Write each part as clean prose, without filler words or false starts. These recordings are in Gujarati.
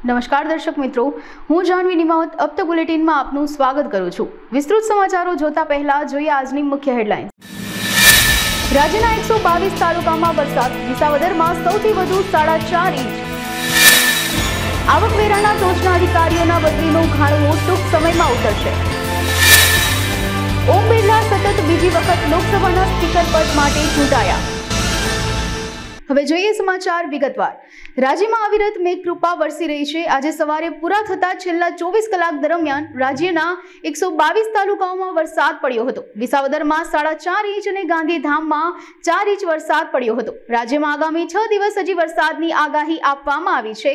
નમસ્કાર દર્શક મિત્રો, હું જાનવી નિમાવત અબ તક બુલેટિનમાં આપનું સ્વાગત કરું છું। વિસ્તૃત સમાચારો જોતા પહેલા જોઈએ આજની મુખ્ય હેડલાઇન। રાજ્યના 122 તાલુકામાં વરસાદ, વિસાવદરમાં સૌથી વધુ 4.5 ઇંચ। આવકવેરાના ટોચના અધિકારીઓના બદલીનો ઘાણવો ટૂંક સમયમાં ઉતરશે। ઓમ બિરલા સતત બીજી વખત લોકસભાના સ્પીકર પદ માટે ચૂંટાયા। હવે જોઈએ સમાચાર વિગતવાર। રાજ્યમાં અવિરત મેઘકૃપા વરસી રહી છે। આજે સવારે પૂરા થતા છેલ્લા 24 કલાક દરમિયાન રાજ્યના 122 તાલુકાઓમાં વરસાદ પડ્યો હતો। વિસાવદરમાં 4.5 ઇંચ અને ગાંધીધામમાં 4 ઇંચ વરસાદ પડ્યો હતો। રાજ્યમાં આગામી 6 દિવસ હજી વરસાદની આગાહી આપવામાં આવી છે।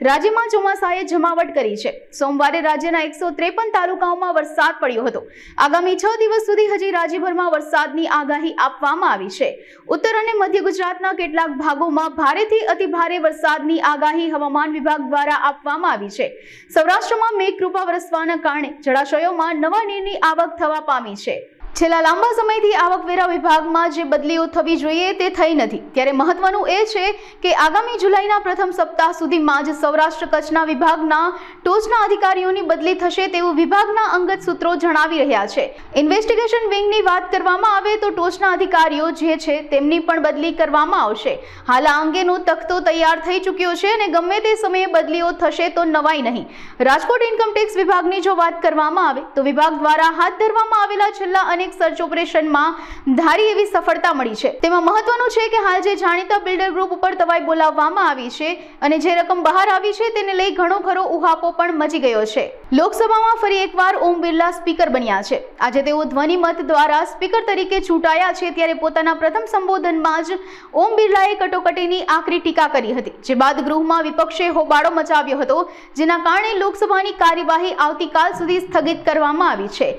રાજ્યમાં ચોમાસાએ જમાવટ કરી છે। સોમવારે રાજ્યના 153 તાલુકાઓમાં વરસાદ પડ્યો હતો। આગામી 6 દિવસ સુધી હજી રાજ્યભરમાં વરસાદની આગાહી આપવામાં આવી છે। ઉત્તર અને મધ્ય ગુજરાતના કેટલાક ભાગોમાં ભારેથી અતિ ભારે વરસાદની આગાહી હવામાન વિભાગ દ્વારા આપવામાં આવી છે। સૌરાષ્ટ્રમાં મેઘકૃપા વરસવાના કારણે જળાશયોમાં નવા નીરની આવક થવા પામી છે। છેલ્લા લાંબા સમયથી આવકવેરા વિભાગમાં જે બદલીઓ થવી જોઈએ તે થઈ નથી, ત્યારે મહત્વનું એ છે કે આગામી જુલાઈના પ્રથમ સપ્તાહ સુધીમાં જ સૌરાષ્ટ્ર કચ્છના વિભાગના ટોચના અધિકારીઓની બદલી થશે તેવું વિભાગના અંગત સૂત્રો જણાવી રહ્યા છે। ઇન્વેસ્ટિગેશન વિંગની વાત કરવામાં આવે તો ટોચના અધિકારીઓ જે છે તેમની પણ બદલી કરવામાં આવશે। હાલ આ અંગેનો તખ્તો તૈયાર થઈ ચૂક્યો છે અને ગમે તે સમયે બદલીઓ થશે તો નવાઈ નહીં। રાજકોટ ઇન્કમટેક્સ વિભાગની જો વાત કરવામાં આવે તો વિભાગ દ્વારા હાથ ધરવામાં આવેલા છેલ્લા અનેક સર્ચ ઓપરેશનમાં ધારી એવી સફળતા મળી છે। તેમાં મહત્વનું છે કે હાલ જે જાણીતા બિલ્ડર ગ્રુપ ઉપર તવાઈ બોલાવવામાં આવી છે અને જે રકમ બહાર આવી છે તેને લઈ ઘણો ખરો ઉહાપો પણ મચી ગયો છે। લોકસભામાં ફરી એકવાર ઓમ બિરલા સ્પીકર બન્યા છે। આજે તેઓ ધ્વનિ મત દ્વારા સ્પીકર તરીકે ચૂંટાયા છે, ત્યારે પોતાના પ્રથમ સંબોધનમાં જ ઓમ બિરલાએ કટોકટીની આકરી ટીકા કરી હતી, જે બાદ ગૃહમાં વિપક્ષે હોબાળો મચાવ્યો હતો, જેના કારણે લોકસભાની કાર્યવાહી આવતીકાલ સુધી સ્થગિત કરવામાં આવી છે।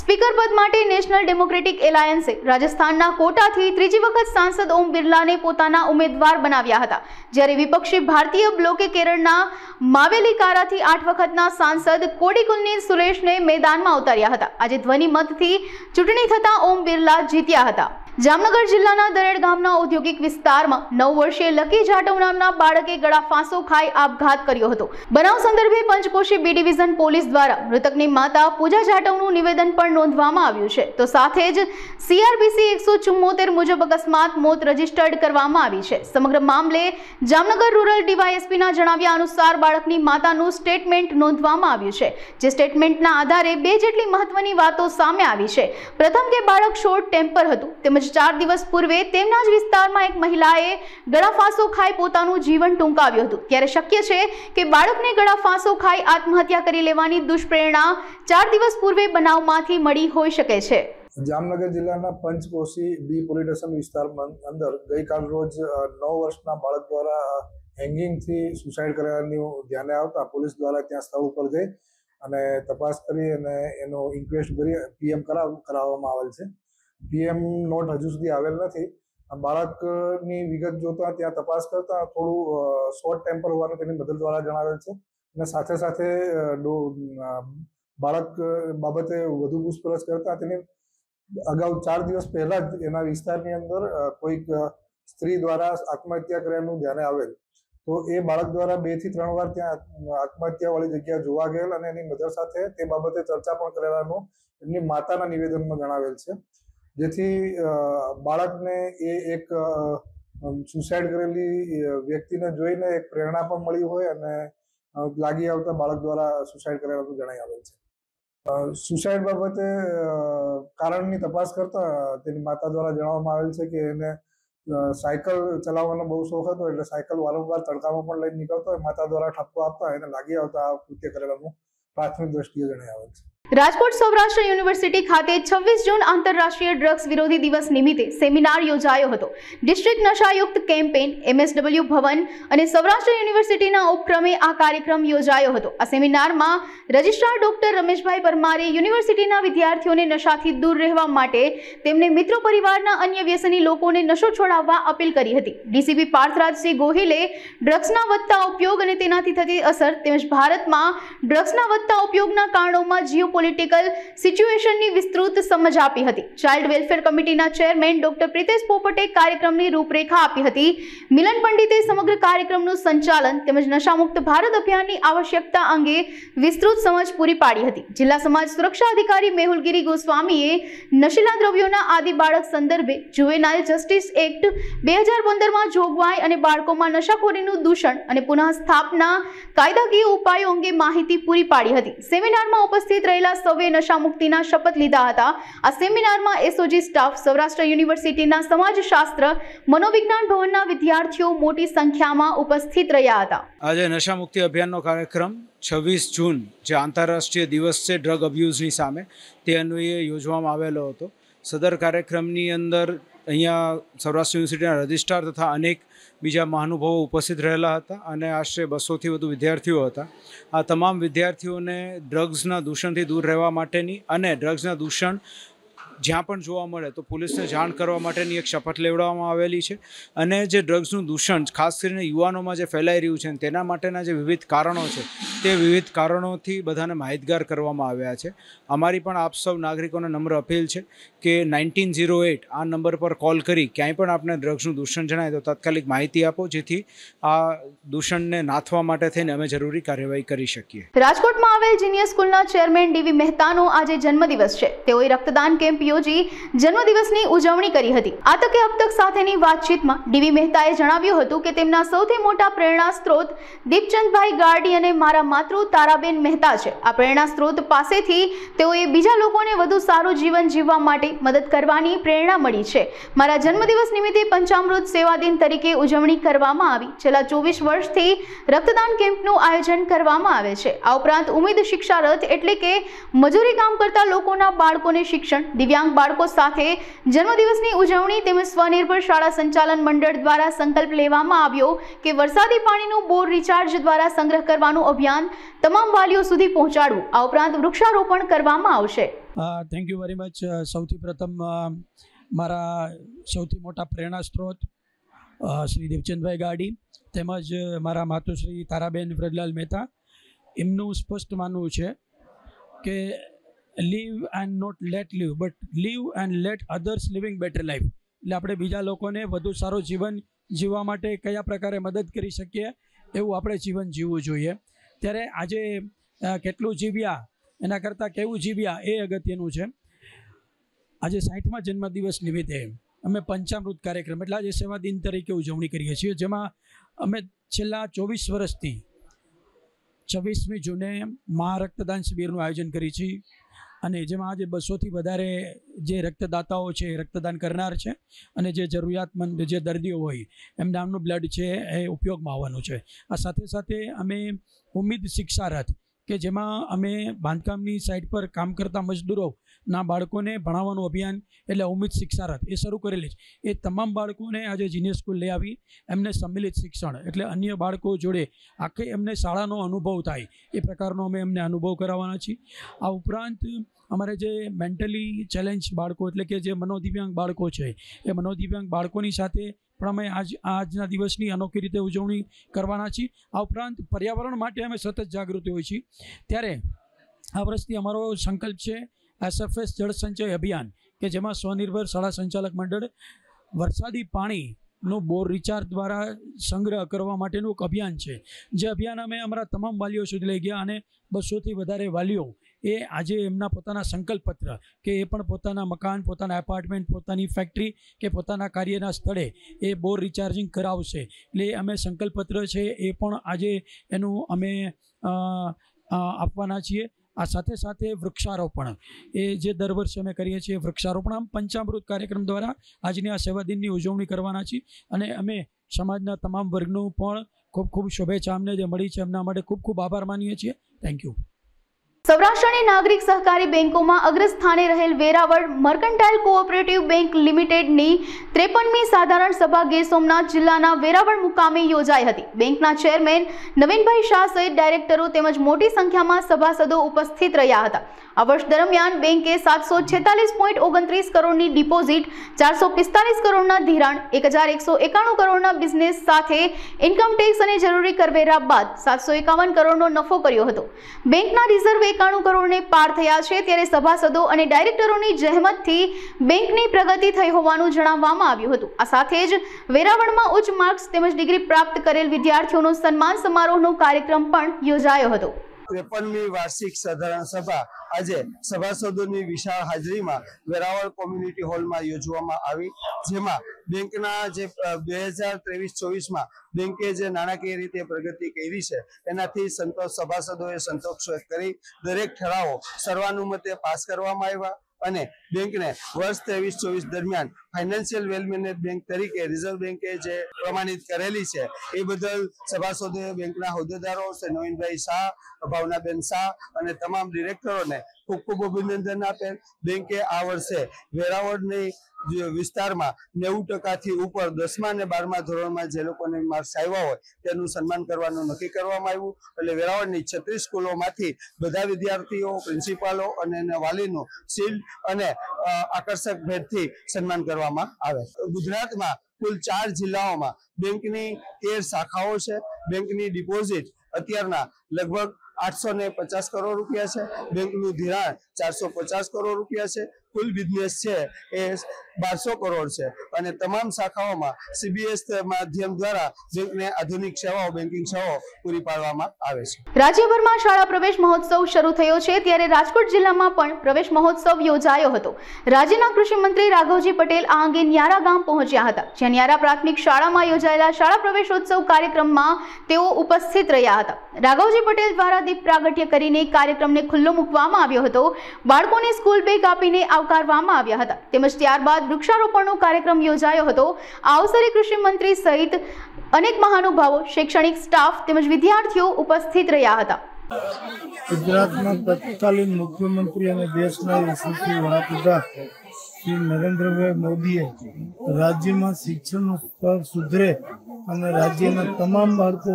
સ્પીકર પદ માટે નેશનલ ડેમોક્રેટિક એલાયન્સે રાજસ્થાનના કોટાથી ત્રીજી વખત સાંસદ ઓમ બિરલાને પોતાના ઉમેદવાર બનાવ્યા હતા, જ્યારે વિપક્ષી ભારતીય બ્લોકે કેરળના માવેલીકારાથી 8 વખતના સાંસદ કોડીકુલની સુરેશને મેદાનમાં ઉતાર્યા હતા। આજે ધ્વનિ મતથી ચૂંટણી થતા ઓમ બિરલા જીત્યા હતા। જામનગર જિલ્લાના દરેડ ગામના ઔદ્યોગિક વિસ્તારમાં 9 વર્ષીય લકી જાટવ નામના બાળકે ગળા ફાંસો ખાઈ આપઘાત કર્યો હતો। બનાવ સંદર્ભે પંચકોશી બી ડિવિઝન પોલીસ દ્વારા મૃતકની માતા પૂજા જાટવનું નિવેદન પણ નોંધવામાં આવ્યું છે, તો સાથે જ CRPC 174 મુજબ અકસ્માત મોત રજીસ્ટર્ડ કરવામાં આવી છે। સમગ્ર મામલે જામનગર રૂરલ ડીવાયએસપીના જણાવ્યા અનુસાર બાળકની માતાનું સ્ટેટમેન્ટ નોંધવામાં આવ્યું છે, જે સ્ટેટમેન્ટના આધારે 2 જેટલી મહત્વની વાતો સામે આવી છે। પ્રથમ કે બાળક શોર્ટ ટેમ્પર હતું, તેમજ 4 દિવસ પૂર્વે તેમના જ વિસ્તારમાં એક મહિલાએ ગળા ફાંસો ખાઈ પોતાનું જીવન ટૂંકાવ્યું હતું, ત્યારે શક્ય છે કે બાળકને ગળા ફાંસો ખાઈ આત્મહત્યા કરી લેવાની દુષ્પ્રેરણા 4 દિવસ પૂર્વે બનાવમાંથી મળી હોઈ શકે છે। જામનગર જિલ્લાના પંચકોશી બી પોલીસ સ્ટેશન વિસ્તારમાં અંદર ગઈકાલ રોજ 9 વર્ષના બાળક દ્વારા હેંગિંગથી સુસાઇડ કરવાનું ધ્યાને આવતા પોલીસ દ્વારા ત્યાં સ્થળ ઉપર જઈ અને તપાસ કરી અને એનો ઇન્ક્વેસ્ટ કરી PM કરાવવામાં આવેલ છે। PM નોટ હજુ સુધી આવેલ નથી। બાળકની વિગત જોતા ત્યાં તપાસ કરતા થોડું શોર્ટ ટેમ્પર હોવાનું તેની મદદ દ્વારા જણાવેલ છે અને સાથે સાથે બાળક બાબતે વધુ પૂછપરછ કરતા તેને અગાઉ 4 દિવસ પહેલા જ એના વિસ્તારની અંદર કોઈક સ્ત્રી દ્વારા આત્મહત્યા કર્યાનું ધ્યાને આવેલ, તો એ બાળક દ્વારા 2 થી 3 વાર ત્યાં આત્મહત્યા વાળી જગ્યા જોવા ગયેલ અને એની મધર સાથે તે બાબતે ચર્ચા પણ કરેલાનું એમની માતાના નિવેદનમાં જણાવેલ છે, જેથી બાળકને એ એક સુસાઇડ કરેલી વ્યક્તિને જોઈને એક પ્રેરણા પણ મળી હોય અને લાગી આવતા બાળક દ્વારા સુસાઇડ કરેલાનું જણાઈ આવેલ છે। સુસાઇડ બાબતે કારણની તપાસ કરતા તેની માતા દ્વારા જણાવવામાં આવેલ છે કે એને સાયકલ ચલાવવાનો બહુ શોખ હતો, એટલે સાયકલ વારંવાર તડકામાં પણ લઈને નીકળતો હોય, માતા દ્વારા ઠપકો આપતા એને લાગી આવતા આ કૃત્ય કરેલાનું પ્રાથમિક દ્રષ્ટિએ જણાઈ આવેલ છે। રાજકોટ સૌરાષ્ટ્ર યુનિવર્સિટી ખાતે 26 જૂન આંતરરાષ્ટ્રીય ડ્રગ્સ વિરોધી દિવસ નિમિત્તે સેમિનાર યોજાયો હતો। ડિસ્ટ્રિક્ટ નશાયુક્ત કેમ્પેન, MSW ભવન અને સૌરાષ્ટ્ર યુનિવર્સિટીના ઉપક્રમે આ કાર્યક્રમ યોજાયો હતો। આ સેમિનારમાં રજિસ્ટ્રાર ડોક્ટર રમેશભાઈ પરમારે યુનિવર્સિટીના વિદ્યાર્થીઓને નશાથી દૂર રહેવા માટે તેમને મિત્રો પરિવારના અન્ય વ્યસની લોકોને નશો છોડાવવા અપીલ કરી હતી। DCP પાર્થરાજસિંહ ગોહિલે ડ્રગ્સના વધતા ઉપયોગ અને તેનાથી થતી અસર તેમજ ભારતમાં ડ્રગ્સના વધતા ઉપયોગના કારણોમાં જીઓ પોલિટિકલ સિચ્યુએશનની વિસ્તૃત સમજ આપી હતી. ચાઇલ્ડ વેલફેર કમિટીના ચેરમેન ડોક્ટર પ્રિતેશ પોપટે કાર્યક્રમની રૂપરેખા આપી હતી. મિલન પંડિતે સમગ્ર કાર્યક્રમનું સંચાલન તેમજ નશામુક્ત ભારત અભિયાનની આવશ્યકતા અંગે વિસ્તૃત સમજ પૂરી પાડી હતી. જિલ્લા સમાજ સુરક્ષા અધિકારી મેહુલગીરી ગોસ્વામીએ નશીલા દ્રવ્યોના આદિ બાળક સંદર્ભે જુવેનાઇલ જસ્ટિસ એક્ટ 2015માં જોગવાઈ અને બાળકોમાં નશાખોરીનું દૂષણ અને પુનઃસ્થાપના કાયદાકીય ઉપાયો અંગે માહિતી પૂરી પાડી હતી. સેમિનારમાં ઉપસ્થિત રહેલા સૌએ નશામુક્તિના શપથ લીધા હતા. આ સેમિનારમાં એસઓજી સ્ટાફ, સૌરાષ્ટ્ર યુનિવર્સિટીના સમાજશાસ્ત્ર, મનોવિજ્ઞાન ભવનના વિદ્યાર્થીઓ મોટી સંખ્યામાં ઉપસ્થિત રહ્યા હતા. આજે નશામુક્તિ અભિયાનનો કાર્યક્રમ 26 જૂન જે આંતરરાષ્ટ્રીય દિવસ છે ડ્રગ અબ્યુઝની સામે, તે અન્વયે યોજવામાં આવેલો હતો. સદર કાર્યક્રમની અંદર અહીંયા સૌરાષ્ટ્ર યુનિવર્સિટીના રજિસ્ટ્રાર તથા અનેક બીજા મહાનુભાવો ઉપસ્થિત રહેલા હતા અને આશરે 200થી વધુ વિદ્યાર્થીઓ હતા. આ તમામ વિદ્યાર્થીઓને ડ્રગ્સના દૂષણથી દૂર રહેવા માટેની અને ડ્રગ્સના દૂષણ જ્યાં પણ જોવા મળે તો પોલીસને જાણ કરવા માટેની એક શપથ લેવડાવવામાં આવેલી છે. અને જે ડ્રગ્સનું દૂષણ ખાસ કરીને યુવાનોમાં જે ફેલાઈ રહ્યું છે તેના માટેના જે વિવિધ કારણો છે તે વિવિધ કારણોથી બધાને માહિતગાર કરવામાં આવ્યા છે. અમારી પણ આપ સૌ નાગરિકોને નમ્ર અપીલ છે કે 1908 આ નંબર પર કોલ કરી ક્યાંય પણ આપણે ડ્રગ્સનું દૂષણ જણાય તો તાત્કાલિક માહિતી આપો, જેથી આ દૂષણને નાથવા માટે થઈને અમે જરૂરી કાર્યવાહી કરી શકીએ. રાજકોટમાં આવેલ જીનિયર સ્કૂલના ચેરમેન ડીવી મહેતાનો આજે જન્મદિવસ છે. તેઓએ રક્તદાન કેમ્પ યોજી જન્મદિવસની ઉજવણી કરી હતી. આ તકે અબતક સાથેની વાતચીતમાં ડીવી મહેતાએ જણાવ્યું હતું કે તેમના સૌથી મોટા પ્રેરણા સ્ત્રોત દીપચંદભાઈ ગારડી અને મારા માતૃ તારાબેન મહેતા છે. આ પ્રેરણા સ્ત્રોત પાસેથી તેઓએ બીજા લોકોને વધુ સારું જીવન જીવવા માટે મદદ કરવાની પ્રેરણા મળી છે. મારા જન્મદિવસ નિમિત્તે પંચામૃત સેવા દિન તરીકે ઉજવણી કરવામાં આવી. છેલ્લા 24 વર્ષથી રક્તદાન કેમ્પનું આયોજન કરવામાં આવે છે. આ ઉપરાંત ઉમેદ શિક્ષા રથ એટલે કે મજૂરી કામ કરતા લોકોના બાળકોને શિક્ષણ, દિવ્યાંગ બાળકો સાથે જન્મદિવસની ઉજવણી તેમજ સ્વનિર્ભર શાળા સંચાલન મંડળ દ્વારા સંકલ્પ લેવામાં આવ્યો કે વરસાદી પાણીનું બોર રિચાર્જ દ્વારા સંગ્રહ કરવાનું અભિયાન તમામ વાલીઓ સુધી પહોંચાડવું. આ ઉપરાંત વૃક્ષારોપણ કરવામાં આવશે. Thank you very much. સૌથી પ્રથમ મારા સૌથી મોટા પ્રેરણા સ્ત્રોત શ્રી દેવચંદભાઈ ગાડી તેમજ મારા માતુશ્રી તારાબેન વ્રજલાલ મહેતા, એમનું સ્પષ્ટ માનવું છે કે live and not let live, but live and let others living better life. એટલે આપણે બીજા લોકોને વધુ સારું જીવન જીવવા માટે કયા પ્રકારે મદદ કરી શકીએ એવું આપણે જીવન જીવવું જોઈએ. ત્યારે આજે કેટલું જીવ્યા એના કરતાં કેવું જીવ્યા એ અગત્યનું છે. આજે 60મા જન્મદિવસ નિમિત્તે અમે પંચામૃત કાર્યક્રમ એટલે આજે સેવા દિન તરીકે ઉજવણી કરીએ છીએ, જેમાં અમે છેલ્લા 24 વર્ષથી 26મી જૂને મહા રક્તદાન શિબિરનું આયોજન કરી છે. અને જેમાં આજે 200થી વધારે જે રક્તદાતાઓ છે, રક્તદાન કરનાર છે અને જે જરૂરિયાતમંદ જે દર્દીઓ હોય એમના નામનું બ્લડ છે એ ઉપયોગમાં આવવાનું છે. આ સાથે સાથે અમે ઉમેદ શિક્ષા રથ કે જેમાં અમે બાંધકામની સાઇટ પર કામ કરતા મજદૂરોના બાળકોને ભણાવવાનું અભિયાન એટલે ઉમેદ શિક્ષા રથ એ શરૂ કરેલી છે. એ તમામ બાળકોને આજે જીનિયર સ્કૂલ લઈ આવી એમને સંમિલિત શિક્ષણ એટલે અન્ય બાળકો જોડે આખે એમને શાળાનો અનુભવ થાય એ પ્રકારનો અમે એમને અનુભવ કરાવવાના છીએ. આ ઉપરાંત અમારે જે મેન્ટલી ચેલેન્જ બાળકો એટલે કે જે મનોદિવ્યાંગ બાળકો છે એ મનોદિવ્યાંગ બાળકોની સાથે પણ અમે આજના દિવસની અનોખી રીતે ઉજવણી કરવાના છીએ. આ ઉપરાંત પર્યાવરણ માટે અમે સતત જાગૃતિ હોય છીએ. ત્યારે આ વર્ષથી અમારો સંકલ્પ છે SFS જળ સંચય અભિયાન કે જેમાં સ્વનિર્ભર શાળા સંચાલક મંડળ વરસાદી પાણીનું બોર રિચાર્જ દ્વારા સંગ્રહ કરવા માટેનું એક અભિયાન છે. જે અભિયાન અમે અમારા તમામ વાલીઓ સુધી લઈ ગયા અને 200થી વધારે વાલીઓ એ આજે એમના પોતાના સંકલ્પપત્ર કે એ પણ પોતાના મકાન, પોતાના એપાર્ટમેન્ટ, પોતાની ફેક્ટરી કે પોતાના કાર્યના સ્થળે એ બોર રિચાર્જિંગ કરાવશે. એટલે અમે સંકલ્પપત્ર છે એ પણ આજે એનું અમે આપવાના છીએ. આ સાથે સાથે વૃક્ષારોપણ એ જે દર વર્ષે અમે કરીએ છીએ વૃક્ષારોપણ આમ પંચામૃત કાર્યક્રમ દ્વારા આજની આ સેવા દિનની ઉજવણી કરવાના છીએ. અને અમે સમાજના તમામ વર્ગનું પણ ખૂબ ખૂબ શુભેચ્છા અમને જે મળી છે એમના માટે ખૂબ ખૂબ આભાર માનીએ છીએ. Thank you. સૌરાષ્ટ્રની નાગરિક સહકારી બેંકોમાં અગ્રસ્થાને રહેલ વેરાવળ મર્કન્ટાઇલ કોઓપરેટિવ બેંક લિમિટેડની 53મી સાધારણ સભા ગીર સોમનાથ જિલ્લાના વેરાવળ મુકામે યોજાઈ હતી। બેંકના ચેરમેન નવીનભાઈ શાહ સહિત ડાયરેક્ટરો તેમજ મોટી સંખ્યામાં સભાસદો ઉપસ્થિત રહ્યા હતા। આ વર્ષ દરમિયાન બેંકે 746.29 કરોડની ડિપોઝિટ, 445 કરોડના ધિરાણ, 1191 કરોડના બિઝનેસ સાથે ઇન્કમ ટેક્સ અને જરૂરી કરવેરા બાદ 751 કરોડનો નફો કર્યો હતો। બેંકના રિઝર્વ 91 કરોડને પાર થયા છે, ત્યારે સભાસદો અને ડાયરેક્ટરોની જહેમતથી બેંકની પ્રગતિ થઈ હોવાનું જણાવવામાં આવ્યું હતું। આ સાથે જ વેરાવળમાં ઉચ્ચ માર્ક્સ તેમજ ડિગ્રી પ્રાપ્ત કરેલ વિદ્યાર્થીઓનો સન્માન સમારોહનો કાર્યક્રમ પણ યોજાયો હતો। 53મી વાર્ષિક સાધારણ સભા આજે સભાસદોની વિશાળ હાજરીમાં વેરાવળ કોમ્યુનિટી હોલમાં યોજવામાં આવી, જેમાં બેંકના જે 2023-24માં બેંકે જે નાણાકીય રીતે પ્રગતિ કરી છે એનાથી સભાસદોએ સંતોષ વ્યક્ત કરી દરેક ઠરાવો સર્વાનુમતે પાસ કરવામાં આવ્યા અને બેંકને વર્ષ 23-24 દરમિયાન ફાઇનાન્શિયલ વેલ મેનેજ બેંક તરીકે રિઝર્વ બેંકે જે પ્રમાણિત કરેલી છે એ બદલ સભાસદોએ બેંકના હોદ્દેદારો શ્રી નવીનભાઈ શાહ, ભાવનાબેન શાહ અને તમામ ડિરેક્ટરોને ખૂબ ખૂબ અભિનંદન આપેલ। બેંકે આ વર્ષે વેરાવળની વિસ્તારમાં 90%થી ઉપર 10મા અને 12મા ધોરણમાં જે લોકોને માર્ક્સ આવ્યા હોય તેનું સન્માન કરવાનું નક્કી કરવામાં આવ્યું। એટલે વેરાવળની 36 સ્કૂલોમાંથી બધા વિદ્યાર્થીઓ, પ્રિન્સિપાલો અને એના વાલીનું શિલ્ડ અને આકર્ષક ભેટથી સન્માન કરવામાં આવે। ગુજરાતમાં કુલ 4 જિલ્લાઓમાં બેંકની 13 શાખાઓ છે। બેંકની ડિપોઝિટ અત્યારના લગભગ 850 કરોડ રૂપિયા છે। બેંકનું ધિરાણ 450 કરોડ રૂપિયા છે। કુલ બિઝનેસ છે એ 1200 કરોડ છે અને તમામ શાખાઓમાં CBS માધ્યમ દ્વારા બેંકને આધુનિક સેવાઓ, બેન્કિંગ સેવાઓ પૂરી પાડવામાં આવે છે। રાજ્યભરમાં શાળા પ્રવેશ મહોત્સવ શરૂ થયો છે, ત્યારે રાજકોટ જિલ્લામાં પણ પ્રવેશ મહોત્સવ યોજાયો હતો। રાજ્યના કૃષિ મંત્રી રાઘવજી પટેલ આ અંગે ન્યારા ગામ પહોંચ્યા હતા, જ્યાં ન્યારા પ્રાથમિક શાળામાં યોજાયેલા શાળા પ્રવેશોત્સવ કાર્યક્રમમાં તેઓ ઉપસ્થિત રહ્યા હતા। રાઘવજી પટેલ દ્વારા દીપ પ્રાગટ્ય કરીને કાર્યક્રમને ખુલ્લો મૂકવામાં આવ્યો હતો। બાળકોને સ્કૂલ બેગ આપીને આવકારવામાં આવ્યા હતા, તેમજ ત્યારબાદ વૃક્ષારોપણનો કાર્યક્રમ યોજાયો હતો। આ અવસરે કૃષિ મંત્રી સહિત અનેક મહાનુભાવો, શૈક્ષણિક સ્ટાફ તેમજ વિદ્યાર્થીઓ ઉપસ્થિત રહ્યા હતા। ગુજરાતના તત્કાલીન મુખ્યમંત્રી અને દેશના યશસ્વી વડાપ્રધાન શ્રી નરેન્દ્રભાઈ મોદીએ રાજ્યમાં શિક્ષણનું સ્તર સુધરે અને રાજ્યના તમામ બાળકો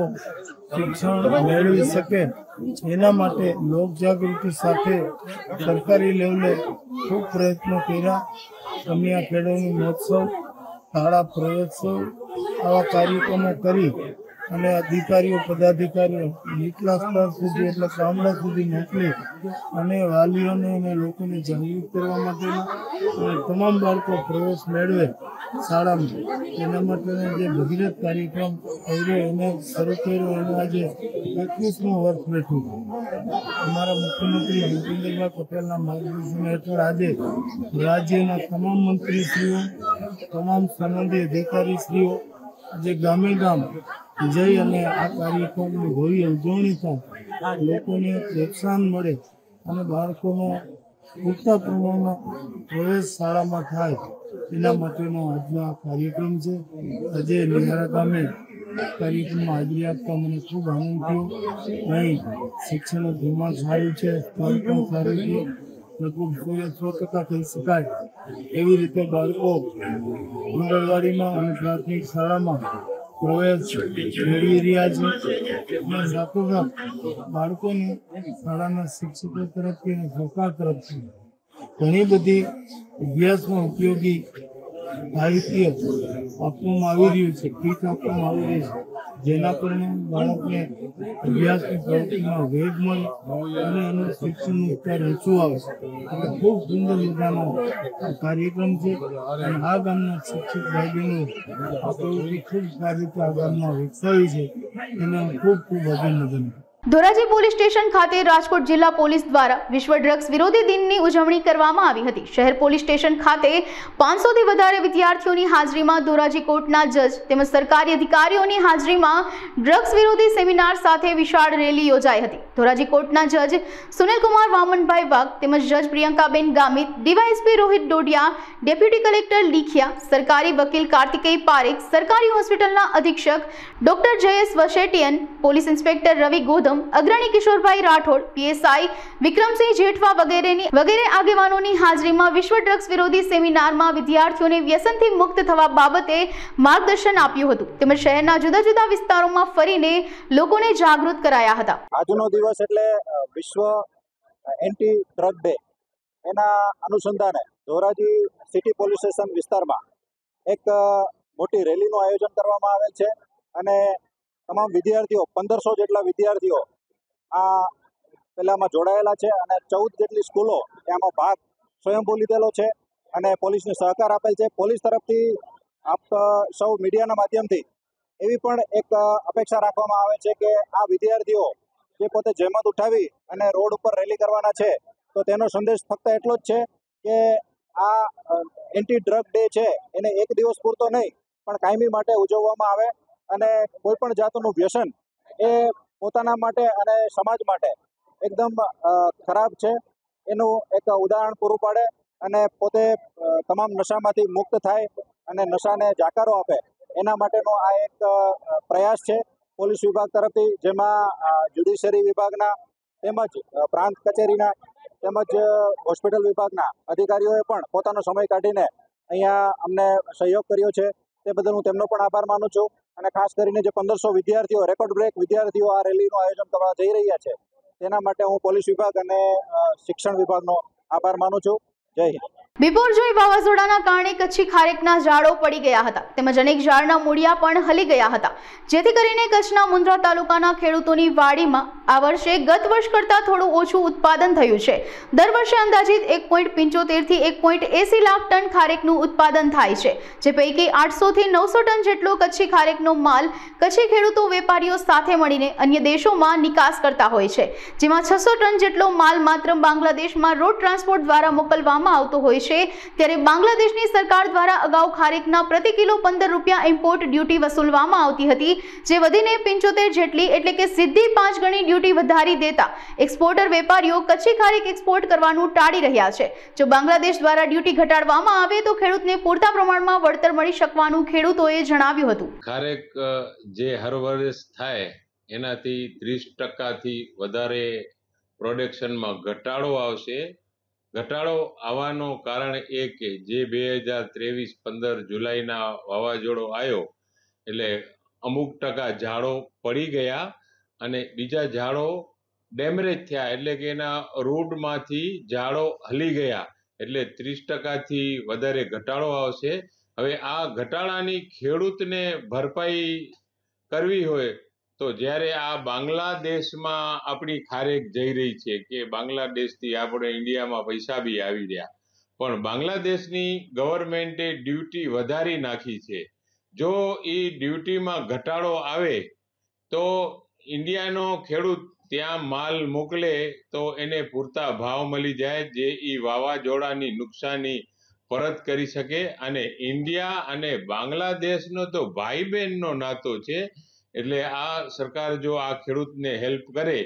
શિક્ષણ મેળવી શકે એના માટે લોકજાગૃતિ સાથે સરકારી લેવલે ખૂબ પ્રયત્નો કર્યા। કન્યા કેળવણી મહોત્સવ, શાળા પ્રવેશોત્સવ આવા કાર્યક્રમો કરી અને અધિકારીઓ, પદાધિકારીઓ નીચલા સ્તર સુધી એટલે ગામડા સુધી મોકલી અને વાલીઓને અને લોકોને જાગૃત કરવા માટેના અને તમામ બાળકો પ્રવેશ મેળવે શાળામાં એના માટેનો જે ભગીરથ કાર્યક્રમ કર્યો એને શરૂ કર્યો અને આજે 21મું વર્ષ બેઠું। અમારા મુખ્યમંત્રી ભૂપેન્દ્રભાઈ પટેલના માર્ગદર્શન હેઠળ આજે રાજ્યના તમામ મંત્રીશ્રીઓ, તમામ સંબંધિત અધિકારીશ્રીઓ આજે ગામે ગામ જઈ અને આ કાર્યક્રમની ભવ્ય ઉજવણી થાય, લોકોને પ્રોત્સાહન મળે અને બાળકોનો પૂરતા પ્રમાણમાં પ્રવેશ શાળામાં થાય એના માટેનો આજનો આ કાર્યક્રમ છે। આજે નિહારા ગામે કાર્યક્રમમાં હાજરી આપતા મને ખૂબ આનંદ થયો। અહીં શિક્ષણનું ધોરણ સારું છે, સ્તર પણ સારું છે, લગભગ 100% કહી શકાય એવી રીતે બાળકો આંગણવાડીમાં અને પ્રાથમિક શાળામાં પ્રવેશ મેળવી રહ્યા છે અને સાથોસાથ બાળકોને શાળાના શિક્ષકો તરફથી અને સરકાર તરફથી ઘણી બધી અભ્યાસમાં ઉપયોગી સાહિત્ય આપવામાં આવી રહ્યું છે, કીટ આપવામાં આવી રહી છે, જેના કારણે બાળકને અભ્યાસની પ્રવૃત્તિમાં વેગ મળે અને એનું શિક્ષણનું સ્તર ઊંચું આવે। એટલે ખૂબ સુંદર મજાનો કાર્યક્રમ છે અને આ ગામના શિક્ષક ભાઈઓને આ પ્રવૃત્તિ ખૂબ સારી રીતે આ ગામમાં વિકસાવી છે, એને ખૂબ ખૂબ અભિનંદન। ધોરાજી પોલીસ સ્ટેશન ખાતે રાજકોટ જિલ્લા પોલીસ દ્વારા વિશ્વ ડ્રગ્સ વિરોધી દિનની ઉજવણી કરવામાં આવી હતી। શહેર પોલીસ સ્ટેશન ખાતે 500થી વધારે વિદ્યાર્થીઓની હાજરીમાં ધોરાજી કોર્ટના જજ તેમજ સરકારી અધિકારીઓની હાજરીમાં ડ્રગ્સ વિરોધી સેમિનાર સાથે વિશાળ રેલી યોજાઈ હતી। ધોરાજી કોર્ટના જજ સુનિલકુમાર વામનભાઈ વાઘ તેમજ જજ Priyankaben Gamit, DYSP Rohit Dodiya, deputy collector Likhiya, સરકારી વકીલ કાર્તિકેય પારેખ, સરકારી હોસ્પિટલના અધિક્ષક doctor Jayesh Vashetiyan, police inspector Ravi Godham, Gautam, અગ્રણી કિશોરભાઈ રાઠોડ, પીએસઆઈ વિક્રમસિંહ જેઠવા વગેરે આગેવાનોની હાજરીમાં વિશ્વ ડ્રગ્સ વિરોધી સેમિનારમાં વિદ્યાર્થીઓને વ્યસનથી મુક્ત થવા બાબતે માર્ગદર્શન આપ્યું હતું તેમજ શહેરના જુદા જુદા વિસ્તારોમાં ફરીને લોકોને જાગૃત કરાયા હતા. આજનો દિવસ એટલે વિશ્વ એન્ટી ડ્રગ ડે. એના અનુસંધાને ધોરાજી સિટી પોલીસ સ્ટેશન વિસ્તારમાં એક મોટી રેલીનું આયોજન કરવામાં આવેલ છે અને તમામ વિદ્યાર્થીઓ 1500 જેટલા વિદ્યાર્થીઓ આ પેલામાં જોડાયેલા છે અને 14 જેટલી સ્કૂલો એમાં ભાગ સ્વયંભૂ લીધેલો છે અને પોલીસને સહકાર આપેલ છે. પોલીસ તરફથી આપ સૌ મીડિયાના માધ્યમથી એવી પણ એક અપેક્ષા રાખવામાં આવે છે કે આ વિદ્યાર્થીઓ જે પોતે જહેમત ઉઠાવી અને રોડ ઉપર રેલી કરવાના છે તો તેનો સંદેશ ફક્ત એટલો જ છે કે આ એન્ટી ડ્રગ ડે છે એને એક દિવસ પૂરતો નહીં પણ કાયમી માટે ઉજવવામાં આવે અને કોઈ પણ જાતનું વ્યસન એ પોતાના માટે અને સમાજ માટે એકદમ ખરાબ છે એનું એક ઉદાહરણ પૂરું પાડે અને પોતે તમામ નશામાંથી મુક્ત થાય અને નશાને જાકારો આપે એના માટેનો આ એક પ્રયાસ છે પોલીસ વિભાગ તરફથી, જેમાં જ્યુડિશિયરી વિભાગના તેમજ પ્રાંત કચેરીના તેમજ હોસ્પિટલ વિભાગના અધિકારીઓએ પણ પોતાનો સમય કાઢીને અહીંયા અમને સહયોગ કર્યો છે. તે બદલ હું તેમનો પણ આભાર માનું છું અને ખાસ કરીને જે 1500 વિદ્યાર્થીઓ રેકોર્ડ બ્રેક વિદ્યાર્થીઓ આ રેલીનું આયોજન કરવા જઈ રહ્યા છે તેના માટે હું પોલીસ વિભાગ અને શિક્ષણ વિભાગનો આભાર માનું છું. જય હિન્દ. બિપોરજોય વાવાઝોડાના કારણે કચ્છી ખારેકના ઝાડો પડી ગયા હતા તેમજ અનેક ઝાડના મૂળિયા પણ હલી ગયા હતા, જેથી કરીને કચ્છના મુન્દ્રા તાલુકાના ખેડૂતોની વાડીમાં આ વર્ષે ગત વર્ષ કરતાં થોડું ઓછું ઉત્પાદન થયું છે. દર વર્ષે અંદાજિત 1.75 થી 1.80 લાખ ટન ખારેકનું ઉત્પાદન થાય છે, જે પૈકી 800 થી 900 ટન જેટલો કચ્છી ખારેકનો માલ કચ્છી ખેડૂતો વેપારીઓ સાથે મળીને અન્ય દેશોમાં નિકાસ કરતા હોય છે, જેમાં 600 ટન જેટલો માલ માત્ર બાંગ્લાદેશમાં રોડ ટ્રાન્સપોર્ટ દ્વારા મોકલવામાં આવતો હોય છે. ત્યારે બાંગ્લાદેશની સરકાર દ્વારા અગાઉ ખારેકના પ્રતિ કિલો 15 રૂપિયા ઇમ્પોર્ટ ડ્યુટી વસૂલવામાં આવતી હતી, જે વધીને 75 જેટલી એટલે કે સીધી 5 ગણી ડ્યુટી વધારી દેતા એક્સપોર્ટર વેપારીઓ કચ્છી ખારેક એક્સપોર્ટ કરવાનું ટાળી રહ્યા છે. જો બાંગ્લાદેશ દ્વારા ડ્યુટી ઘટાડવામાં આવે તો ખેડૂતને પૂરતા પ્રમાણમાં વળતર મળી શકવાનું ખેડૂતોએ જણાવ્યું હતું. ખારેક જે હર વર્ષ થાય એનાથી 30% વધારે પ્રોડક્શનમાં ઘટાડો આવશે. ઘટાડો આવવાનું કારણ એ કે જે 2023-15 જુલાઈના વાવાઝોડો આવ્યો એટલે અમુક ટકા ઝાડો પડી ગયા અને બીજા ઝાડો ડેમેજ થયા એટલે કે એના રૂટમાંથી ઝાડો હલી ગયા એટલે 30%થી વધારે ઘટાડો આવશે. હવે આ ઘટાડાની ખેડૂતને ભરપાઈ કરવી હોય તો જ્યારે આ બાંગ્લાદેશમાં આપણી ખારેક જઈ રહી છે કે બાંગ્લાદેશથી આપણે ઇન્ડિયામાં પૈસા બી આવી રહ્યા, પણ બાંગ્લાદેશની ગવર્મેન્ટે ડ્યુટી વધારી નાખી છે. જો એ ડ્યુટીમાં ઘટાડો આવે તો ઇન્ડિયાનો ખેડૂત ત્યાં માલ મોકલે તો એને પૂરતા ભાવ મળી જાય, જે એ વાવાઝોડાની નુકસાની પરત કરી શકે. અને ઇન્ડિયા અને બાંગ્લાદેશનો તો ભાઈ બહેનનો નાતો છે એટલે આ સરકાર જો આ ખેડૂતને હેલ્પ કરે,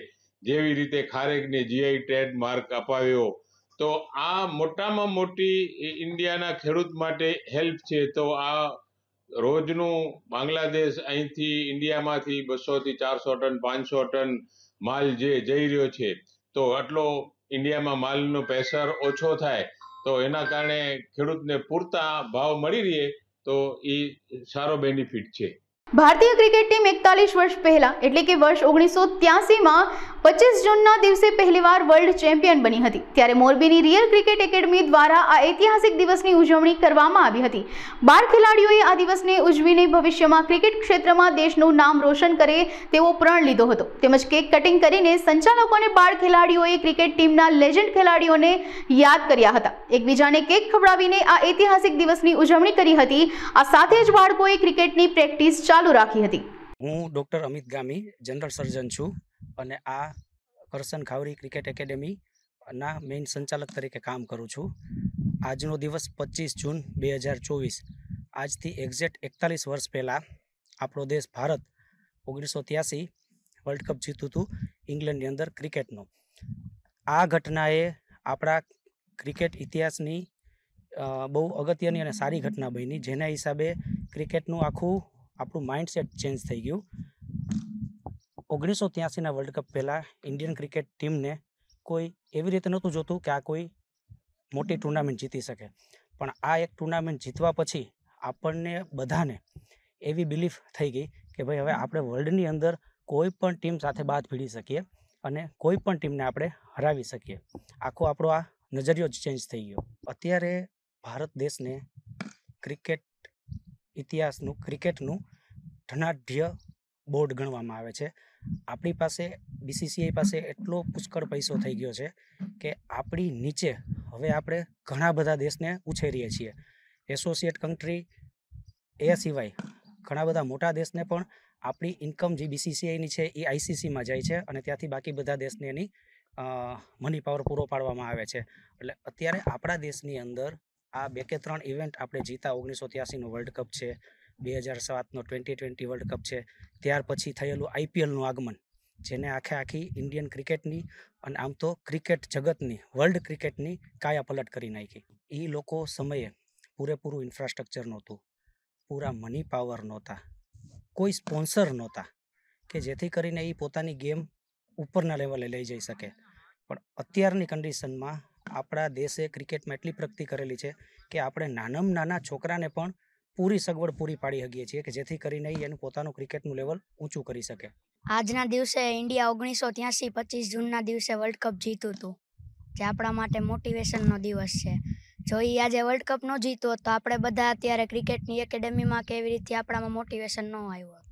જેવી રીતે ખારેકને જીઆઈ ટેગ માર્ક અપાવ્યો તો આ મોટામાં મોટી ઇન્ડિયાના ખેડૂત માટે હેલ્પ છે. તો આ રોજનું બાંગ્લાદેશ અહીંથી ઇન્ડિયામાંથી 200 થી 400 ટન 500 ટન માલ જે જઈ રહ્યો છે તો આટલો ઇન્ડિયામાં માલનો પ્રેશર ઓછો થાય તો એના કારણે ખેડૂતને પૂરતા ભાવ મળી રહે તો એ સારો બેનિફિટ છે. ભારતીય ક્રિકેટ ટીમ 41 વર્ષ પહેલા એટલે કે વર્ષ 1983માં 25 જૂનના દિવસે પહેલીવાર વર્લ્ડ ચેમ્પિયન બની હતી. ત્યારે મોરબીની રિયલ ક્રિકેટ એકેડમી દ્વારા આ ઐતિહાસિક દિવસની ઉજવણી કરવામાં આવી હતી. બાળ ખેલાડીઓએ આ દિવસને ઉજવીને ભવિષ્યમાં ક્રિકેટ ક્ષેત્રમાં દેશનું નામ રોશન કરે તેવો પ્રણ લીધો હતો. તેમજ કેક કટિંગ કરીને સંચાલકો અને બાળ ખેલાડીઓએ ક્રિકેટ ટીમના લેજન્ડ ખેલાડીઓને યાદ કર્યા હતા. એકબીજાને કેક ખવડાવીને આ ઐતિહાસિક દિવસની ઉજવણી કરી હતી. આ સાથે જ બાળકોએ ક્રિકેટની પ્રેક્ટિસ ચાલુ રાખી હતી. હું ડૉક્ટર અમિત ગામી જનરલ સર્જન છું અને આ કરસન ખાવરી ક્રિકેટ એકેડેમીના મેઇન સંચાલક તરીકે કામ કરું છું. આજનો દિવસ 25 જૂન 2024, આજથી એક્ઝેક્ટ 41 વર્ષ પહેલાં આપણો દેશ ભારત 1983 વર્લ્ડ કપ જીત્યું હતું ઇંગ્લેન્ડની અંદર ક્રિકેટનો. આ ઘટનાએ આપણા ક્રિકેટ ઇતિહાસની બહુ અગત્યની અને સારી ઘટના બની, જેના હિસાબે ક્રિકેટનું આખું આપણું માઇન્ડસેટ ચેન્જ થઈ ગયું. 1983ના વર્લ્ડ કપ પહેલાં ઇન્ડિયન ક્રિકેટ ટીમને કોઈ એવી રીતે નહોતું જોતું કે આ કોઈ મોટી ટુર્નામેન્ટ જીતી શકે, પણ આ એક ટુર્નામેન્ટ જીતવા પછી આપણને બધાને એવી બિલીફ થઈ ગઈ કે ભાઈ હવે આપણે વર્લ્ડની અંદર કોઈ પણ ટીમ સાથે બાદ ભીડી શકીએ અને કોઈ પણ ટીમને આપણે હરાવી શકીએ. આખો આપણો આ નજરિયો જ ચેન્જ થઈ ગયો. અત્યારે ભારત દેશને ક્રિકેટ ઇતિહાસનું ક્રિકેટનું ધનાઢ્ય બોર્ડ ગણવામાં આવે છે. આપણી પાસે BCCI પાસે એટલો પુષ્કળ પૈસો થઈ ગયો છે કે આપણી નીચે હવે આપણે ઘણા બધા દેશને ઉછેરીએ છીએ. એસોસિએટ કન્ટ્રી એ સિવાય ઘણા બધા મોટા દેશને પણ આપણી ઇન્કમ જે BCCIની છે એ ICCમાં જાય છે અને ત્યાંથી બાકી બધા દેશને એની મની પાવર પૂરો પાડવામાં આવે છે. એટલે અત્યારે આપણા દેશની અંદર આ 2 કે 3 ઇવેન્ટ આપણે જીતા, 1983નો વર્લ્ડ કપ છે, 2007નો T20 વર્લ્ડ કપ છે, ત્યાર પછી થયેલું IPLનું આગમન, જેને આખી ઇન્ડિયન ક્રિકેટની અને આમ તો ક્રિકેટ જગતની વર્લ્ડ ક્રિકેટની કાયા પલટ કરી નાખી. એ લોકો સમયે પૂરેપૂરું ઇન્ફ્રાસ્ટ્રક્ચર નહોતું, પૂરા મની પાવર નહોતા, કોઈ સ્પોન્સર નહોતા કે જેથી કરીને એ પોતાની ગેમ ઉપરના લેવલે લઈ જઈ શકે. પણ અત્યારની કન્ડિશનમાં આપણા દેશે ક્રિકેટમાં એટલી પ્રગતિ કરેલી છે કે આપણે નાનામાં નાના છોકરાને પણ પૂરી સગવડ પૂરી પાડી શકીએ છીએ કે જેથી કરીને એનું પોતાનું ક્રિકેટનું લેવલ ઊંચું કરી શકે. આજના દિવસે ઇન્ડિયા 1983 25 જૂનના દિવસે વર્લ્ડ કપ જીત્યું હતું, જે આપણા માટે મોટિવેશનનો દિવસ છે. જો એ આજે વર્લ્ડ કપ ન જીતો તો આપણે બધા અત્યારે ક્રિકેટની એકેડેમીમાં કે એવી રીતે આપણામાં મોટિવેશન ન આવ્યું.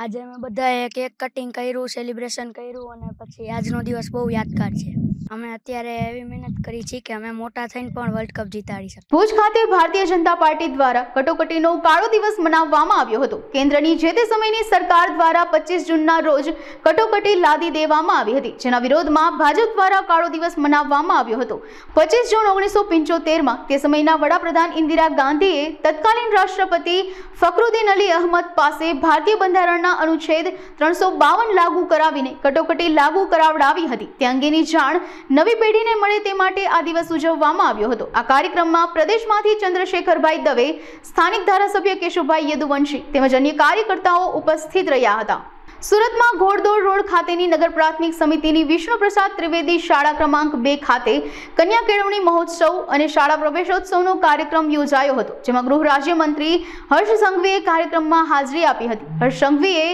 આજે અમે બધાએ કેક કટિંગ કર્યું, સેલિબ્રેશન કર્યું અને પછી આજનો દિવસ બહુ યાદગાર છે. અમે અત્યારે એવી મહેનત કરી છે કે અમે મોટા થઈને પણ વર્લ્ડ કપ જીતાડી શકીએ. ભુજ ખાતે ભારતીય જનતા પાર્ટી દ્વારા કટોકટીનો કાળો દિવસ મનાવવામાં આવ્યો હતો. કેન્દ્રની જે તે સમયની સરકાર દ્વારા 25 જૂનના રોજ કટોકટી લાદી દેવામાં આવી હતી, જેના વિરોધમાં ભાજપ દ્વારા કાળો દિવસ મનાવવામાં આવ્યો હતો. 25 જૂન 1975માં તે સમયના વડાપ્રધાન ઇન્દિરા ગાંધીએ તત્કાલીન રાષ્ટ્રપતિ ફખરુદ્દીન અલી અહમદ પાસે ભારતીય બંધારણના અનુચ્છેદ 352 લાગુ કરાવીને કટોકટી લાગુ કરાવડાવી હતી. તે અંગેની જાણ નવી પેઢીને મળે તે માટે આ દિવસ ઉજવવામાં આવ્યો હતો. આ કાર્યક્રમમાં પ્રદેશમાંથી ચંદ્રશેખરભાઈ દવે, સ્થાનિક ધારાસભ્ય કેશુભાઈ યદુવંશી તેમજ અન્ય કાર્યકર્તાઓ ઉપસ્થિત રહ્યા હતા. સુરતમાં ઘોડદોડ રોડ ખાતેની નગર પ્રાથમિક સમિતિની વિષ્ણુપ્રસાદ ત્રિવેદી શાળા ક્રમાંક 2 ખાતે કન્યા કેળવણી મહોત્સવ અને શાળા પ્રવેશોત્સવનો કાર્યક્રમ યોજાયો હતો, જેમાં ગૃહ રાજ્યમંત્રી હર્ષ સંઘવીએ કાર્યક્રમમાં હાજરી આપી હતી. હર્ષ સંઘવીએ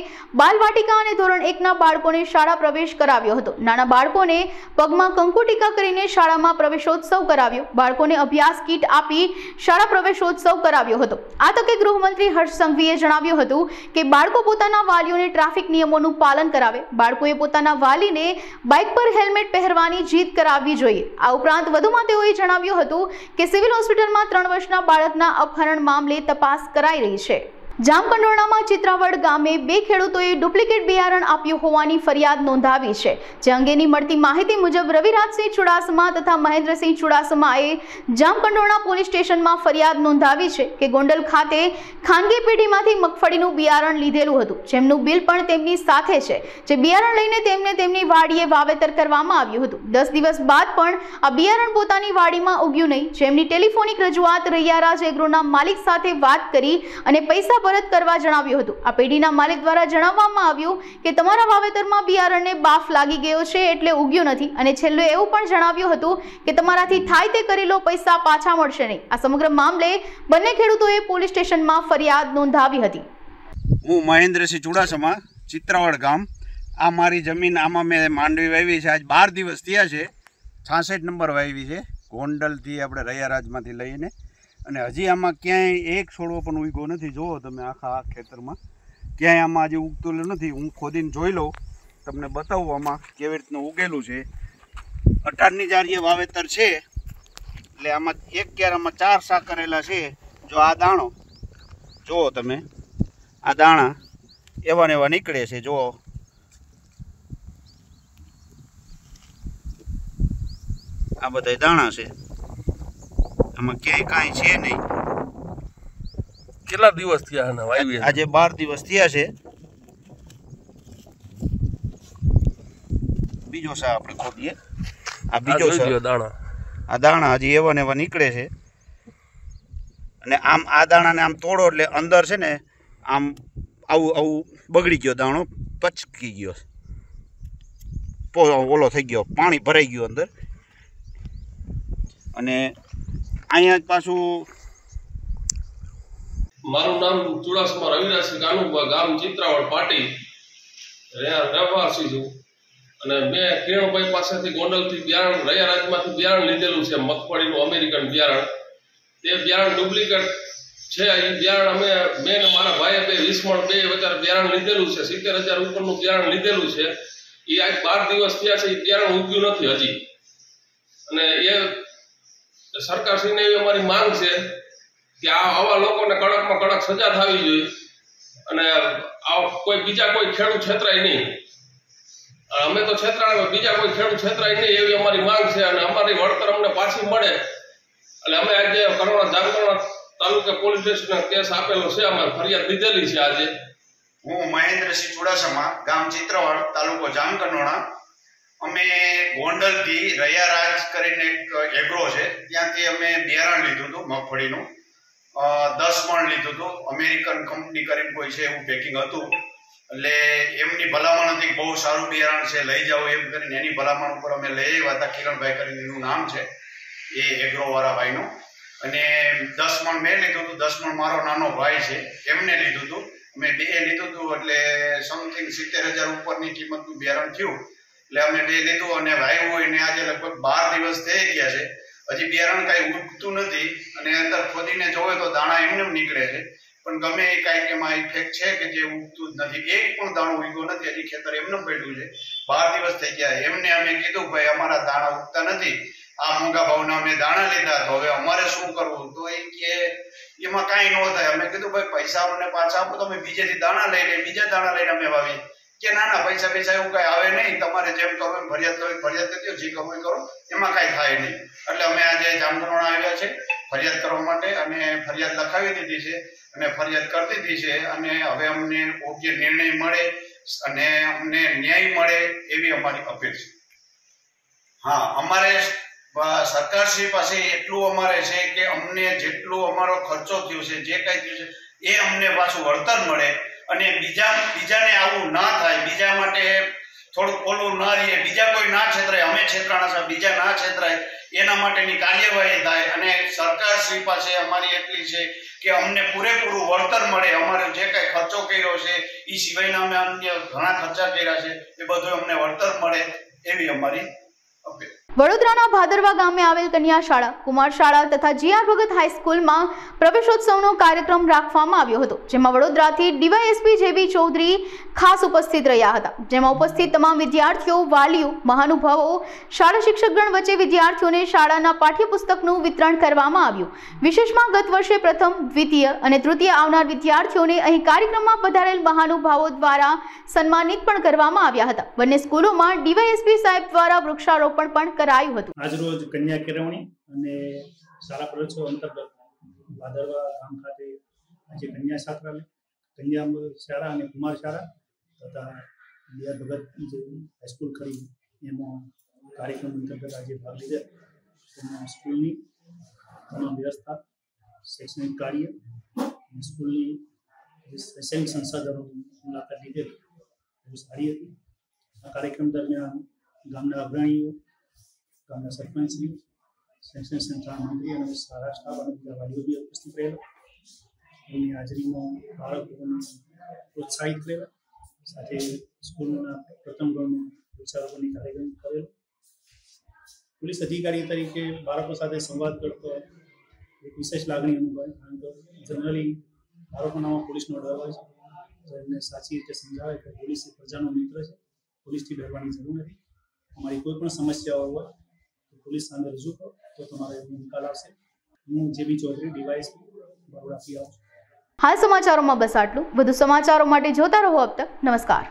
બાલવાટિકા અને ધોરણ 1ના બાળકોને શાળા પ્રવેશ કરાવ્યો હતો. નાના બાળકોને પગમાં કંકુ ટીકા કરીને શાળામાં પ્રવેશોત્સવ કરાવ્યો. બાળકોને અભ્યાસ કીટ આપી શાળા પ્રવેશોત્સવ કરાવ્યો હતો. આ તકે ગૃહમંત્રી હર્ષ સંઘવીએ જણાવ્યું હતું કે બાળકો પોતાના વાલીઓને ટ્રાફિક નિયમોનું પાલન કરાવે. બાળકોએ પોતાના વાલીને બાઇક પર હેલ્મેટ પહેરવાની જીદ કરાવવી જોઈએ. આ ઉપરાંત વધુમાં તેઓએ જણાવ્યું હતું કે સિવિલ હોસ્પિટલમાં 3 વર્ષના બાળકના અપહરણ મામલે તપાસ કરાઈ રહી છે. જામકંડોરણામાં ચિત્રાવડ ગામે 2 ખેડૂતોએ ડુપ્લિકેટ બિયારણ આપ્યું હોવાની ફરિયાદ નોંધાવી છે. જે અંગેની મળતી માહિતી મુજબ રવિરાજસિંહ ચુડાસમા તથા મહેન્દ્રસિંહ ચુડાસમાએ જામકંડોરણા પોલીસ સ્ટેશનમાં ફરિયાદ નોંધાવી છે કે ગોંડલ ખાતે ખાનગી પેઢીમાંથી મગફળીનું બિયારણ લીધેલું હતું, જેમનું બિલ પણ તેમની સાથે છે. જે બિયારણ લઈને તેમને તેમની વાડીએ વાવેતર કરવામાં આવ્યું હતું. 10 દિવસ બાદ પણ આ બિયારણ પોતાની વાડીમાં ઉગ્યું નહીં, જેમની ટેલિફોનિક રજૂઆત રૈયારાજ એગ્રોના માલિક સાથે વાત કરી અને પૈસા પરત કરવા જણાવ્યું હતું. આ પેઢીના માલિક દ્વારા જણાવવામાં આવ્યું કે તમારા વાવેતરમાં બિયારણને બાફ લાગી ગયો છે એટલે ઉગ્યું નથી, અને છેલ્લે એવું પણ જણાવ્યું હતું કે તમારાથી થાય તે કરી લો, પૈસા પાછા મળશે નહીં. આ સમગ્ર મામલે બંને ખેડૂતોએ પોલીસ સ્ટેશનમાં ફરિયાદ નોંધાવી હતી. હું મહેન્દ્રસિંહ ચુડાસમા, ચિત્રાવડ ગામ. આ મારી જમીન, આમાં મેં માંડવી વાવી છે. આજ 12 દિવસ થયા છે. 66 નંબર વાવી છે, ગોંડલથી આપણે રૈયારાજમાંથી લઈને. અને હજી આમાં ક્યાંય એક છોડવો પણ ઉગ્યો નથી. જુઓ તમે આખા ખેતરમાં ક્યાંય આમાં હજી ઉગતું નથી. હું ખોદીને જોઈ લઉં, તમને બતાવું આમાં કેવી રીતનું ઉગેલું છે. 18ની જાર જે વાવેતર છે, એટલે આમાં એક ક્યારામાં 4 શાક કરેલા છે. જો આ દાણો જુઓ તમે, આ દાણા એવા ને એવા નીકળે છે. જુઓ આ બધા દાણા છે, આમાં ક્યાંય કાંઈ છે નહીં. કેટલા દિવસ થયા? આજે 12 દિવસ થયા છે. બીજો સા આપણે ખોદીએ. આ બીજો દાણા, આ દાણા હજી એવા ને એવા નીકળે છે. અને આમ આ દાણાને આમ તોડો એટલે અંદર છે ને આમ આવું બગડી ગયો દાણો, પચકી ગયો. ઓલો થઈ ગયો, પાણી ભરાઈ ગયું અંદર. અને અહીંયા જ પાછું મારું નામ ચુડાસમા રવિરાજસિંહ કાનુભા, ગામ ચિત્રાવડ પાટી, રહેવાસી છું. અને મેં કિરણભાઈ પાસેથી ગોંડલથી બિયારણ, રૈયારાજમાંથી બિયારણ લીધેલું છે, મગફળીનું અમેરિકન બિયારણ. તે બિયારણ ડુપ્લિકેટ છે. એ બિયારણ મેં ને મારા ભાઈએ 20 મણ બિયારણ લીધેલું છે. 70,000 ઉપરનું બિયારણ લીધેલું છે. એ આજ 12 દિવસ થયા છે. એ બિયારણ ઉગ્યું નથી હજી. અને એ સરકારશ્રીને એવી અમારી માંગ છે કે આવા લોકોને કડકમાં કડક સજા થવી જોઈએ અને બીજા કોઈ ખેડૂત છેતરાય નહીં. અમે તો છેતરાય, બીજા કોઈ ખેડૂત છેતરાય નહીં એવી અમારી માંગ છે. અને અમારી વળતર અમને પાછી મળે. એટલે અમે આજે જામકંડોરણા તાલુકે પોલીસ સ્ટેશન કેસ આપેલો છે. અમે ફરિયાદ લીધેલી છે. આજે હું મહેન્દ્રસિંહ ચુડાસમા, ગામ ચિત્રવાડ, તાલુકો જામકંડોરણા. અમે ગોંડલથી રૈયારાજ કરીને એક એગ્રો છે, ત્યાંથી અમે બિયારણ લીધું હતું મગફળીનું. 10 મણ લીધું હતું. અમેરિકન કંપની કરીને કોઈ છે એવું પેકિંગ હતું. એટલે એમની ભલામણ હતી બહુ સારું બિયારણ છે, લઈ જાઓ એમ કરીને. એની ભલામણ ઉપર અમે લઈ આવ્યા હતા. કિરણભાઈ કરીને એનું નામ છે, એ એગ્રો વાળા ભાઈનું. અને 10 મણ મેં લીધું હતું. 10 મણ મારો નાનો ભાઈ છે, એમને લીધું હતું. અમે બે લીધું હતું. એટલે સમથિંગ 70,000 ઉપરની કિંમતનું બિયારણ થયું. એટલે અમે બે લીધું અને વાવ્યું હોય ને આજે લગભગ 12 દિવસ થઈ ગયા છે. હજી બિયારણ કાંઈ ઉગતું નથી. અને અંદર ખોદીને જોવે તો દાણા એમને નીકળે છે. પણ ગમે એ કાંઈક એમાં ઇફેક્ટ છે કે જે ઉગતું જ નથી. એક પણ દાણો ઉગ્યો નથી. હજી ખેતર એમને પડ્યું છે. 12 દિવસ થઈ ગયા. એમને અમે કીધું ભાઈ અમારા દાણા ઉગતા નથી, આ મોંઘા ભાવના અમે દાણા લીધા, તો હવે અમારે શું કરવું? તો એ કે એમાં કાંઈ ન થાય. અમે કીધું ભાઈ પૈસા અમને પાછા આપો તો અમે બીજેથી દાણા લઈ લઈએ. બીજા દાણા લઈને અમે વાવીએ. કે ના પૈસા એવું કાંઈ આવે નહીં, તમારે જેમ કરો એમ ફરિયાદ કરો, ફરિયાદ કરી દો, જે કમાઈ કરો, એમાં કાંઈ થાય નહીં. એટલે અમે આજે જામકંડોરણા આવ્યા છે ફરિયાદ કરવા માટે. અને ફરિયાદ લખાવી દીધી છે અને ફરિયાદ કરી દીધી છે. અને હવે અમને યોગ્ય નિર્ણય મળે અને અમને ન્યાય મળે એવી અમારી અપીલ છે. હા, અમારે સરકારશ્રી પાસે એટલું અમારે છે કે અમને જેટલું અમારો ખર્ચો થયો છે, જે કાંઈ થયું છે એ અમને પાછું વળતર મળે. અને બીજાને આવું ના થાય, બીજા માટે થોડુંક ઓલું ના રહીએ, બીજા કોઈ ના છેતરાય, અમે છેતરાણા છે, બીજા ના છેતરાય એના માટેની કાર્યવાહી થાય. અને સરકારશ્રી પાસે અમારી એટલી છે કે અમને પૂરેપૂરું વળતર મળે. અમારે જે કાંઈ ખર્ચો કર્યો છે એ સિવાયના અમે અન્ય ઘણા ખર્ચા કર્યા છે એ બધું અમને વળતર મળે એવી અમારી અપીલ. વડોદરાના ભાદરવા ગામે આવેલ કન્યા શાળા, કુમાર શાળા તથા જીઆર ભગત હાઈસ્કૂલમાં પ્રવેશોત્સવનો કાર્યક્રમ રાખવામાં આવ્યો હતો, જેમાં વડોદરાથી ડીવાયએસપી જેબી ચૌધરી ખાસ ઉપસ્થિત રહ્યા હતા. જેમાં ઉપસ્થિત તમામ વિદ્યાર્થીઓ, વાલીઓ, મહાનુભાવો, શાળા શિક્ષકગણ વચ્ચે વિદ્યાર્થીઓને શાળાના પાઠ્યપુસ્તકનું વિતરણ કરવામાં આવ્યું. વિશેષમાં ગત વર્ષે પ્રથમ, દ્વિતીય અને તૃતીય આવનાર વિદ્યાર્થીઓને અહીં કાર્યક્રમમાં પધારેલ મહાનુભાવો દ્વારા સન્માનિત પણ કરવામાં આવ્યા હતા. બંને સ્કૂલોમાં ડીવાયએસપી સાહેબ દ્વારા વૃક્ષારોપણ પણ કરાયું હતું. આજરોજ કન્યા કેળવણી અને શાળા પ્રવેશોત્સવ અંતર્ગત ભાદરવા ગામ ખાતે આજે કન્યા છાત્રાલય, કન્યા શાળા અને કુમાર શાળા તથા જીઆર ભગત જે હાઈસ્કૂલ ખરી એમાં કાર્યક્રમ અંતર્ગત આજે ભાગ લીધેલ. તેમાં સ્કૂલની તમામ વ્યવસ્થા, શૈક્ષણિક કાર્ય અને સ્કૂલની શૈક્ષણિક સંસાધનોની મુલાકાત લીધેલ બહુ સારી હતી. આ કાર્યક્રમ દરમિયાન ગામના અગ્રણીઓ, ગામના સરપંચશ્રી, શૈક્ષણિક સંચાલન મંત્રી અને શાળા સ્ટાફ અને બીજા વાલીઓ બી ઉપસ્થિત રહેલા. એની હાજરીમાં બાળકોને પ્રોત્સાહિત કરેલા. સાથે સ્કૂલના પ્રથમ ગણમાં વૃક્ષારોપણની કાર્યક્રમ કરેલો. પોલીસ અધિકારી તરીકે બાળકો સાથે સંવાદ કરતો એક વિશેષ લાગણી અનુભવાય. કારણ કે જનરલી બાળકોનામાં પોલીસનો ડર હોય છે, તો એમને સાચી રીતે સમજાવે કે પોલીસ એ પ્રજાનો મિત્ર છે, પોલીસથી ડરવાની જરૂર નથી. અમારી કોઈ પણ સમસ્યાઓ હોય તો પોલીસ સામે રજૂ કરો તો તમારે એનો નિકાલ આવશે. હું જેબી ચૌધરી, ડીવાયએસપી, બરોડા પી આવું છું. હાલ સમાચારોમાં બસ આટલું. વધુ સમાચારો માટે જોતા રહો અબ તક. નમસ્કાર.